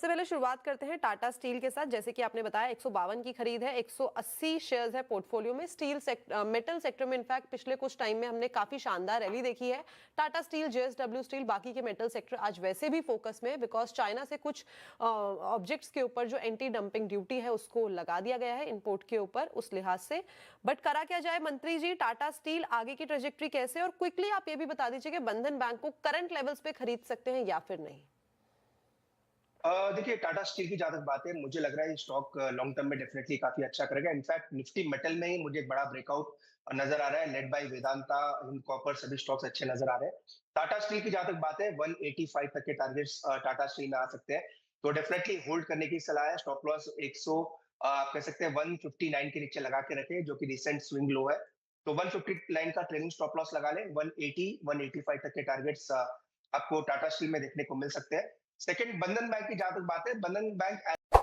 सबसे पहले शुरुआत करते हैं टाटा स्टील के साथ। जैसे कि आपने बताया 152 की खरीद है, 180 शेयर्स है पोर्टफोलियो में। मेटल सेक्टर में इनफैक्ट पिछले कुछ टाइम में हमने काफी शानदार रैली देखी है। टाटा स्टील, जेएसडब्ल्यू स्टील, बाकी के मेटल सेक्टर आज वैसे भी फोकस में है बिकॉज चाइना से कुछ ऑब्जेक्ट्स के ऊपर जो एंटी डंपिंग ड्यूटी है उसको लगा दिया गया है इंपोर्ट के ऊपर, उस लिहाज से। बट करा क्या जाए मंत्री जी, टाटा स्टील आगे की ट्रेजेक्ट्री कैसे, और क्विकली आप ये भी बता दीजिए कि बंधन बैंक को करंट लेवल्स पे खरीद सकते हैं या फिर नहीं। देखिए, टाटा स्टील की जहां तक बात है, मुझे लग रहा है ये स्टॉक लॉन्ग टर्म में डेफिनेटली काफी अच्छा करेगा। इनफैक्ट निफ्टी मेटल में ही मुझे एक बड़ा ब्रेकआउट नजर आ रहा है, led by Vedanta, Hind copper, सभी स्टॉक्स अच्छे नजर आ रहे हैं। टाटा स्टील की जहां तक बात है, 185 तक के टारगेट्स टाटा स्टील में आ सकते हैं, तो डेफिनेटली होल्ड करने की सलाह है। स्टॉप लॉस 100, आप कह सकते हैं 159 के नीचे लगा के रखे, जो कि रिसेंट स्विंग लो है। तो 159 का ट्रेनिंग स्टॉप लॉस लगा लें। 180 185 तक के टारगेट्स आपको टाटा स्टील में देखने को मिल सकते हैं। सेकंड, बंधन बैंक की जहां तक बात है, बंधन बैंक